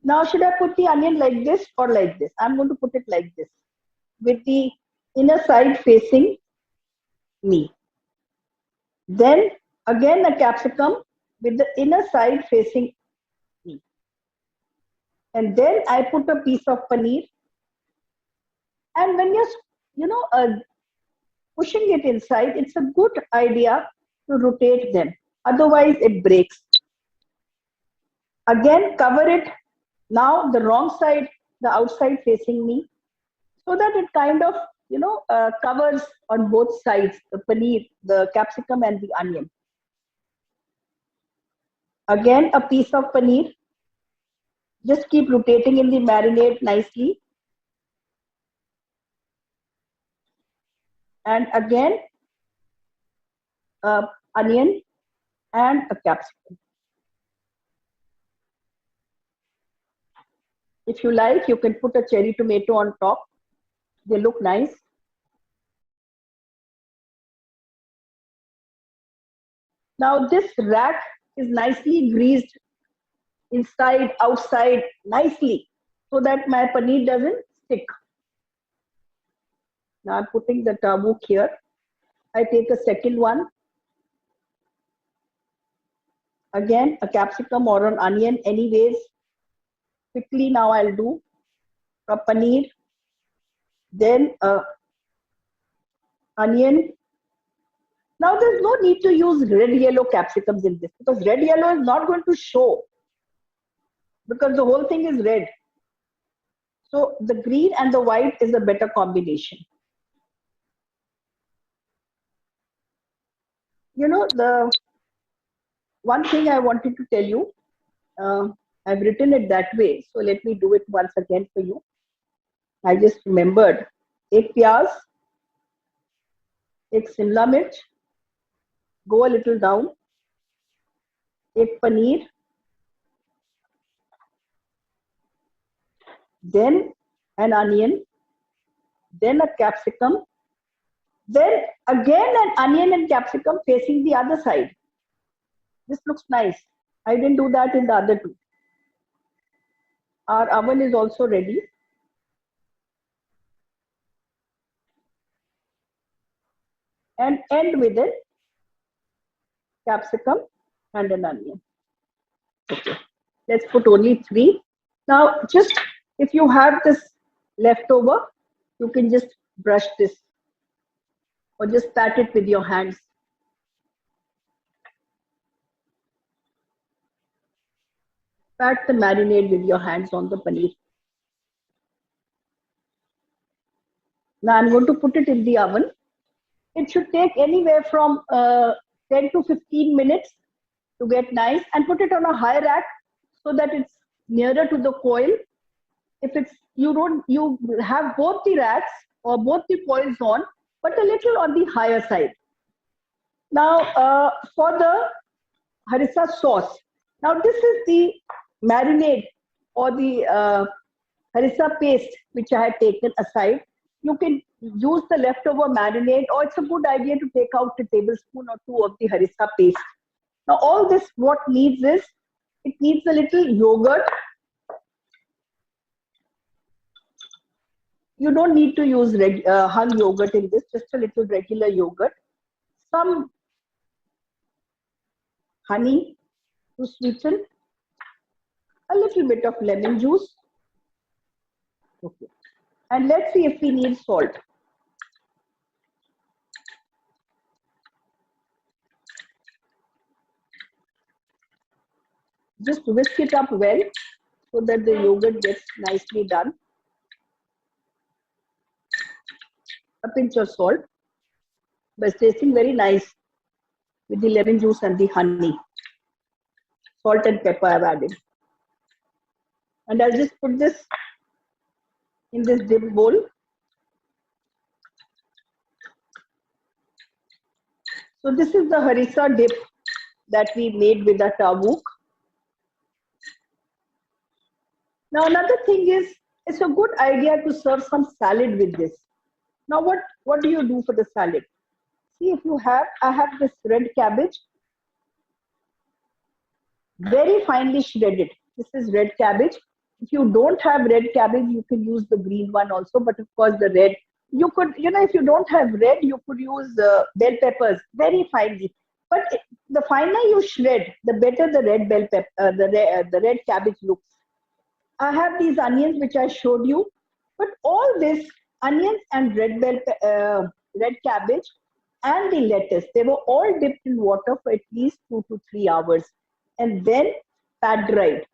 A: Now, should I put the onion like this or like this? I'm going to put it like this, with the inner side facing me. Then, again, a capsicum with the inner side facing me. And then I put a piece of paneer. And when you're, pushing it inside, it's a good idea to rotate them. Otherwise, it breaks. Again, cover it. Now, the wrong side the outside facing me, so that it kind of, covers on both sides, the paneer, the capsicum and the onion. Again, a piece of paneer. Just keep rotating in the marinade nicely. And again, onion and a capsicum. If you like, you can put a cherry tomato on top. They look nice. Now this rack is nicely greased inside, outside, nicely, so that my paneer doesn't stick. Now I'm putting the tawuk here. I take a second one. Again, a capsicum or an onion, anyways. Quickly now I'll do a paneer, then a onion. Now there's no need to use red yellow capsicums in this, because red yellow is not going to show, because the whole thing is red. So the green and the white is a better combination. The one thing I wanted to tell you, I've written it that way, so let me do it once again for you. I just remembered. Ek pyaz, ek shimla mirch, go a little down, ek paneer, then an onion, then a capsicum, then again an onion and capsicum facing the other side. This looks nice. I didn't do that in the other two. Our oven is also ready. And end with it, capsicum and an onion. Okay, let's put only 3. Now, just if you have this leftover, you can just brush this or just pat it with your hands. Pat the marinade with your hands on the paneer. Now I'm going to put it in the oven. It should take anywhere from 10 to 15 minutes to get nice, and put it on a high rack so that it's nearer to the coil. If it's, you have both the racks or both the coils on, but a little on the higher side. Now for the harissa sauce. Now this is the marinade or the harissa paste which I had taken aside. You can use the leftover marinade, or it's a good idea to take out a tablespoon or 2 of the harissa paste. Now all this, what needs is, it needs a little yogurt. You don't need to use hung yogurt in this, just a little regular yogurt. Some honey to sweeten, a little bit of lemon juice. Okay. And let's see if we need salt. Just whisk it up well so that the yogurt gets nicely done. A pinch of salt, but it's tasting very nice with the lemon juice and the honey. Salt and pepper I've added. And I'll just put this in this dip bowl. So this is the harissa dip that we made with the tawuk. Now another thing is, it's a good idea to serve some salad with this. Now what do you do for the salad? See, if you have, I have this red cabbage, very finely shredded. This is red cabbage. If you don't have red cabbage, you can use the green one also, but of course the red, you could, if you don't have red, you could use bell peppers very finely. But the finer you shred, the better the red bell pepper, the red cabbage looks. I have these onions which I showed you, but all this onions and red cabbage and the lettuce, they were all dipped in water for at least 2 to 3 hours and then pat dried.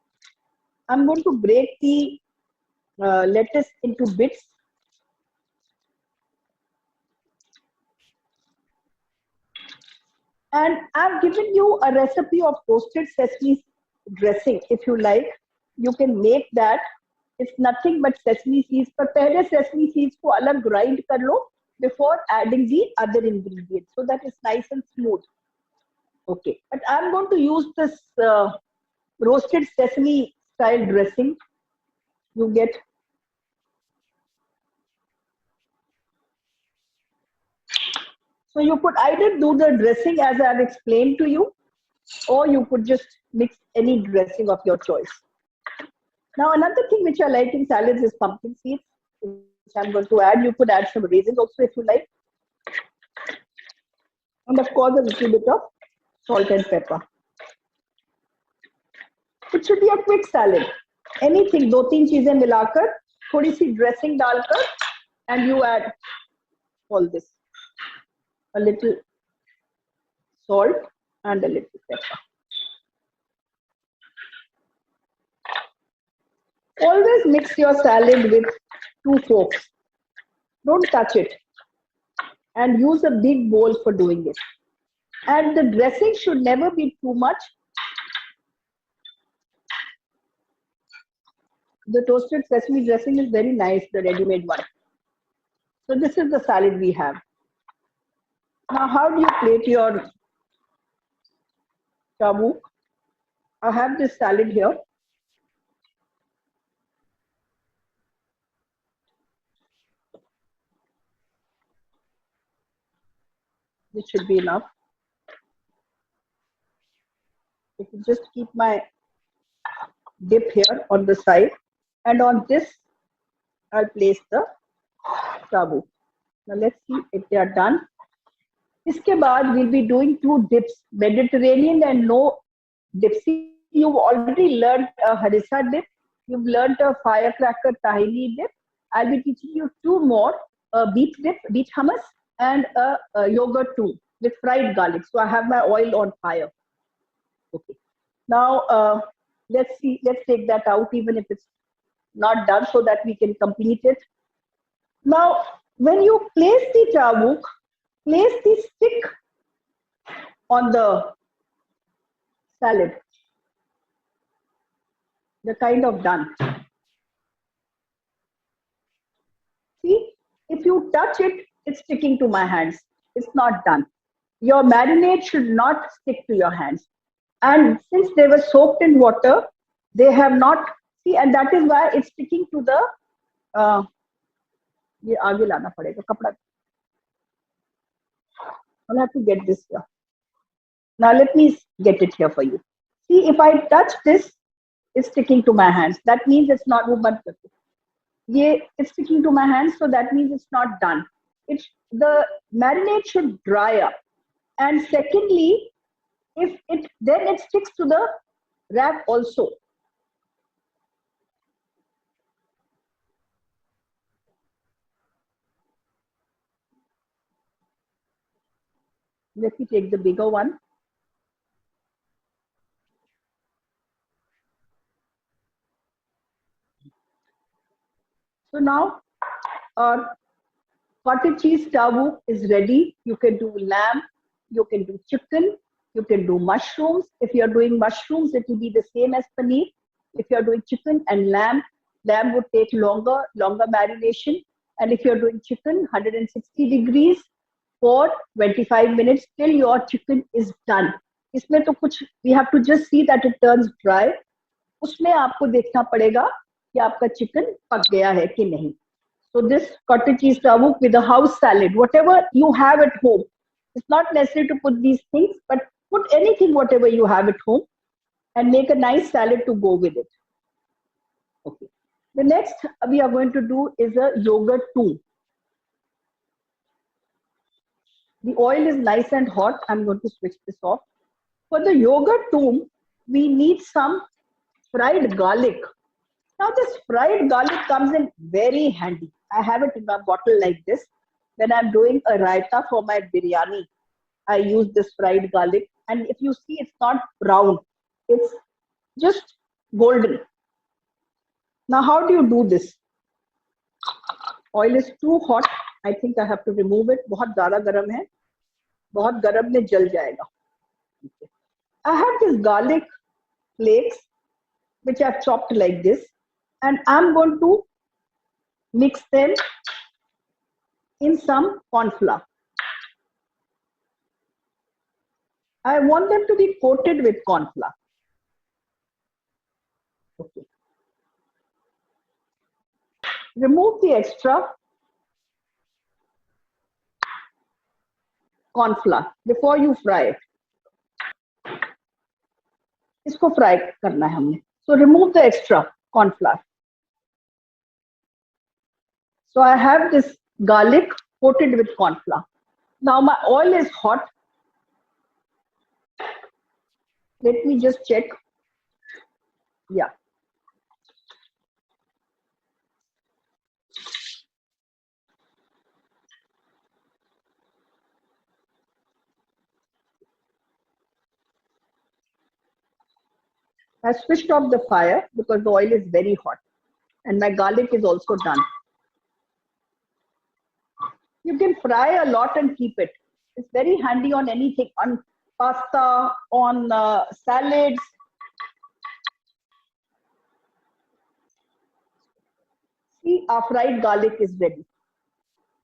A: I'm going to break the lettuce into bits. And I've given you a recipe of toasted sesame dressing. If you like, you can make that. It's nothing but sesame seeds. पर पहले sesame seeds को अलग grind कर लो before adding the other ingredients, so that it's nice and smooth. Okay, but I'm going to use this roasted sesame style dressing. You get. So you could either do the dressing as I've explained to you, or you could just mix any dressing of your choice. Now, another thing which I like in salads is pumpkin seeds, which I'm going to add. You could add some raisins also if you like. And of course, a little bit of salt and pepper. It should be a quick salad. Anything, दो तीन चीजें मिलाकर, थोड़ी सी dressing डालकर, and you add all this. A little salt and a little pepper. Always mix your salad with 2 forks. Don't touch it. And use a big bowl for doing it. And the dressing should never be too much. The toasted sesame dressing is very nice, the ready-made one. So this is the salad we have. Now, how do you plate your tabuk? I have this salad here. This should be enough. I can just keep my dip here on the side, and on this I'll place the tabuk. Now let's see if they are done. Iske baad we'll be doing 2 dips, Mediterranean and no dips. You've already learned a harissa dip. You've learned a firecracker tahini dip. I'll be teaching you 2 more, a beet dip, beet hummus, and a yogurt too with fried garlic. So I have my oil on fire. Okay. Now let's see. Let's take that out, even if it's not done, so that we can complete it. Now, when you place the tabuk, place the stick on the salad. They're kind of done. See, if you touch it, it's sticking to my hands. It's not done. Your marinade should not stick to your hands. And since they were soaked in water, they have not, see, and that is why it's sticking to the, ये आगे लाना पड़ेगा कपड़ा. I'll have to get this here. Now let me get it here for you. See, if I touch this, it's sticking to my hands. That means it's not, it's sticking to my hands, so that means it's not done. The marinade should dry up. And secondly, if it then it sticks to the wrap also. Let me take the bigger one. So now our cottage cheese tabuk is ready. You can do lamb, you can do chicken, you can do mushrooms. If you're doing mushrooms, it will be the same as paneer. If you're doing chicken and lamb would take longer marination. And if you're doing chicken, 160 degrees for 25 minutes till your chicken is done. इसमें तो कुछ, we have to just see that it turns dry. उसमें आपको देखना पड़ेगा कि आपका chicken पक गया है कि नहीं. So this cottage cheese tabuk with a house salad, whatever you have at home. It's not necessary to put these things, but put anything, whatever you have at home, and make a nice salad to go with it. Okay. The next we are going to do is a yogurt tool. The oil is nice and hot. I'm going to switch this off. For the yogurt tool, we need some fried garlic. Now this fried garlic comes in very handy. I have it in my bottle like this. When I'm doing a raita for my biryani, I use this fried garlic. And if you see, it's not brown. It's just golden. Now, how do you do this? Oil is too hot. I think I have to remove it. बहुत ज़्यादा गरम है. बहुत गरम में जल जाएगा. I have this garlic flakes which are chopped like this, and I'm going to mix them in some cornflour. I want them to be coated with cornflour. Okay. Remove the extra cornflour before you fry it. इसको fry करना है हमने. So remove the extra cornflour. So I have this garlic coated with cornflour. Now my oil is hot. Let me just check. Yeah. I switched off the fire because the oil is very hot and my garlic is also done. You can fry a lot and keep it. It's very handy on anything, on pasta, on salads. See, our fried garlic is ready.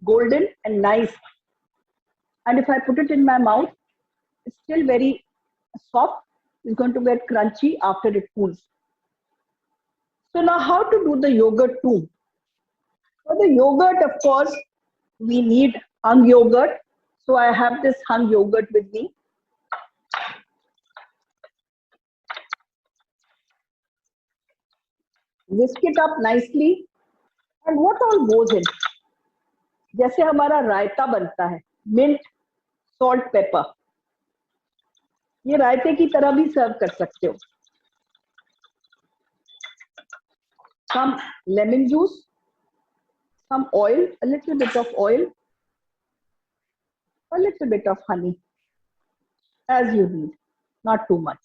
A: Golden and nice. And if I put it in my mouth, it's still very soft. It's going to get crunchy after it cools. So now how to do the yogurt too? For the yogurt, of course, we need hung yogurt. So I have this hung yogurt with me. Whisk it up nicely. And what all goes in? जैसे हमारा रायता बनता है, mint, salt, pepper. ये रायते की तरह भी सर्व कर सकते हो. Some lemon juice, some oil, a little bit of oil, a little bit of honey, as you need, not too much.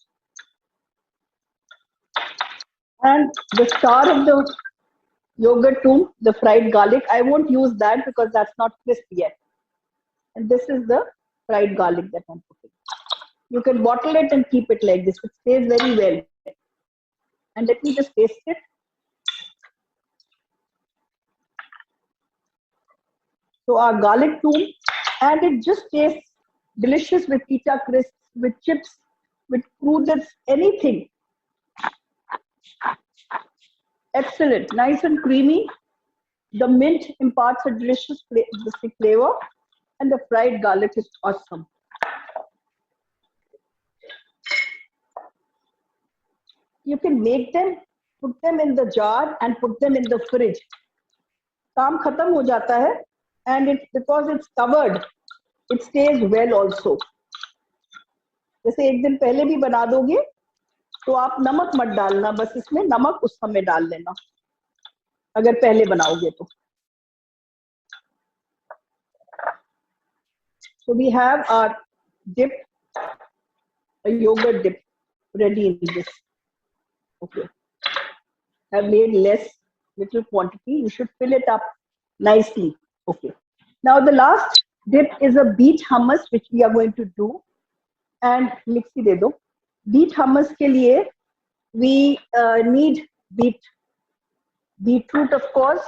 A: And the star of the yogurt too, the fried garlic. I won't use that because that's not crisp yet. And this is the fried garlic that I'm putting. You can bottle it and keep it like this. It stays very well. And let me just taste it. So our garlic too, and it just tastes delicious with pita crisps, with chips, with crudips, anything. Excellent, nice and creamy. The mint imparts a delicious flavor, and the fried garlic is awesome. You can make them, put them in the jar and put them in the fridge. काम खत्म हो जाता है, and it because it's covered, it stays well also. जैसे एक दिन पहले भी बना दोगे, तो आप नमक मत डालना, बस इसमें नमक उस समय डाल लेना, अगर पहले बनाओगे तो. So we have our dip, a yogurt dip, ready in this. Okay. I've made little quantity. You should fill it up nicely. Okay. Now the last dip is a beet hummus, which we are going to do. And mixi de do. Beet hummus ke liye we need beetroot, of course.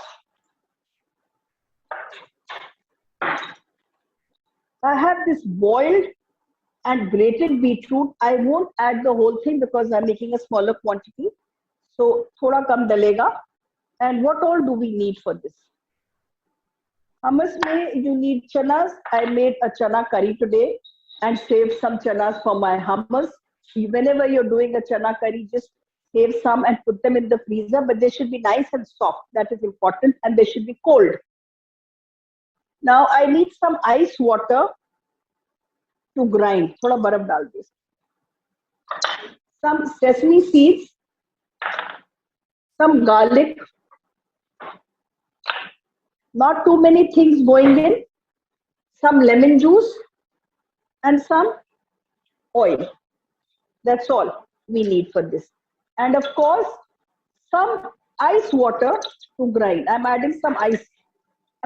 A: I have this boiled and grated beetroot. I won't add the whole thing because I'm making a smaller quantity. So thoda kam dalega. And what all do we need for this? Hummus mein you need chanas. I made a chana curry today and saved some chanas for my hummus. Whenever you're doing a chana curry, just save some and put them in the freezer, but they should be nice and soft. That is important, and they should be cold. Now I need some ice water to grind. Thoda baraf dal do. Some sesame seeds, some garlic, not too many things going in, some lemon juice, and some oil. That's all we need for this. And of course, some ice water to grind. I'm adding some ice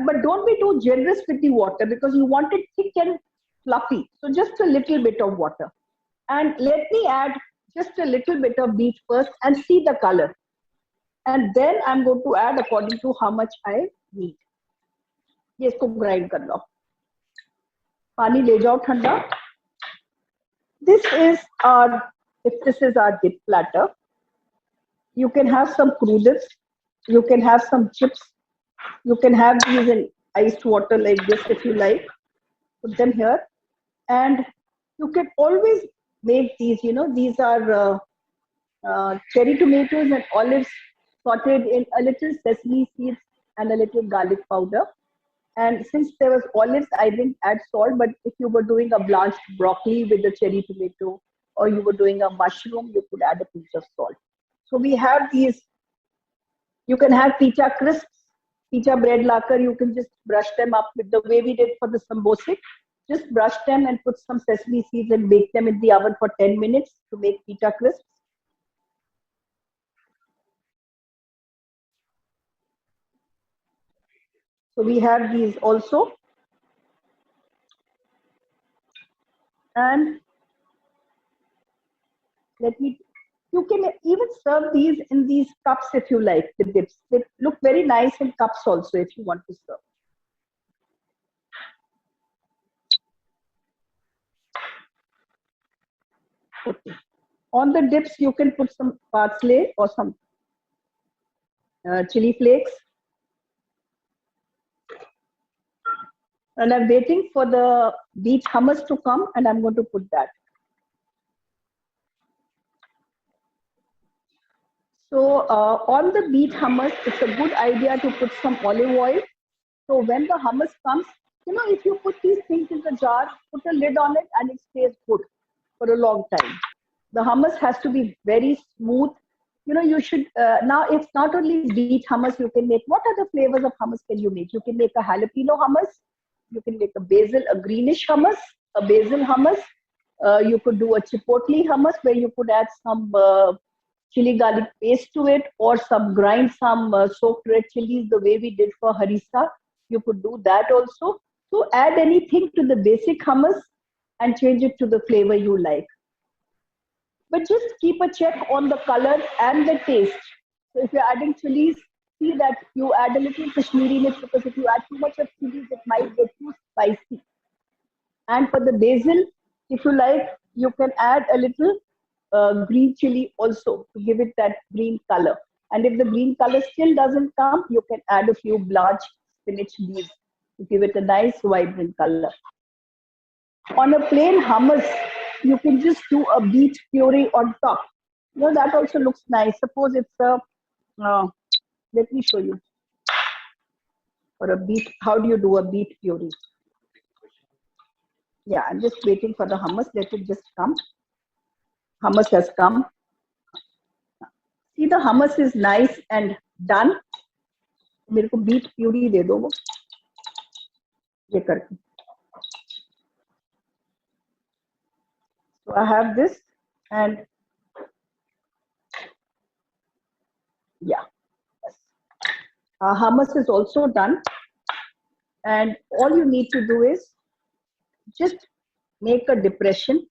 A: But don't be too generous with the water because you want it thick and fluffy. So just a little bit of water. And let me add just a little bit of beet first and see the color. And then I'm going to add according to how much I need. ये इसको grind कर लो. पानी ले जाओ ठंडा. This is our, if this is our dip platter, you can have some crullers, you can have some chips, you can have these in iced water like this if you like. Put them here, and you can always make these. You know, these are cherry tomatoes and olives sauteed in a little sesame seeds and a little garlic powder. And since there was olives, I didn't add salt, but if you were doing a blanched broccoli with a cherry tomato, or you were doing a mushroom, you could add a pinch of salt. So we have these, you can have pita crisps, pita bread lacquer, you can just brush them up with the way we did for the sambosik. Just brush them and put some sesame seeds and bake them in the oven for 10 minutes to make pita crisps. So we have these also. And let me, you can even serve these in these cups if you like, the dips. They look very nice in cups also if you want to serve. Okay. On the dips, you can put some parsley or some chili flakes. And I'm waiting for the beet hummus to come, and I'm going to put that. So on the beet hummus, it's a good idea to put some olive oil. So when the hummus comes, you know, if you put these things in the jar, put a lid on it and it stays good for a long time. The hummus has to be very smooth. You know, you should, now it's not only beet hummus, you can make, what other flavors of hummus can you make? You can make a jalapeno hummus, you can make a basil, a greenish hummus, a basil hummus. You could do a chipotle hummus where you could add some chili garlic paste to it, or some grind some soaked red chilies the way we did for harissa. You could do that also. So add anything to the basic hummus and change it to the flavor you like. But just keep a check on the color and the taste. So if you're adding chilies, see that you add a little Kashmiri mix, because if you add too much of chilies, it might get too spicy. And for the basil, if you like, you can add a little green chili also to give it that green color. And if the green color still doesn't come, you can add a few blanched spinach leaves to give it a nice vibrant color. On a plain hummus, you can just do a beet puree on top. You know, that also looks nice. Suppose it's a, let me show you. For a beet, how do you do a beet puree? Yeah, I'm just waiting for the hummus. Let it just come. Hummus has come. See, the hummus is nice and done. मेरे को beet puree दे दो वो ये करके. So I have this, and yeah, hummus is also done, and all you need to do is just make a depression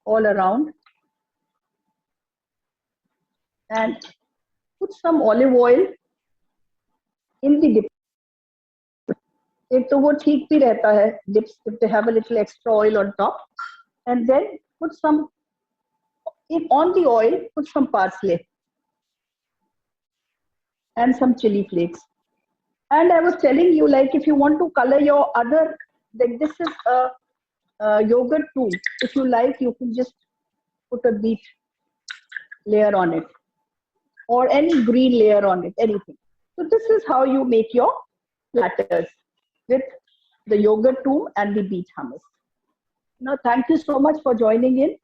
A: all around and put some olive oil in the dip. एक तो वो ठीक भी रहता है dips if they have a little extra oil on top, and then put some on the oil, put some parsley and some chili flakes. And I was telling you, like, if you want to color your other, like this is a yogurt too. If you like, you can just put a beet layer on it, or any green layer on it, anything. So this is how you make your platters with the yogurt tomb and the beet hummus. Now, thank you so much for joining in.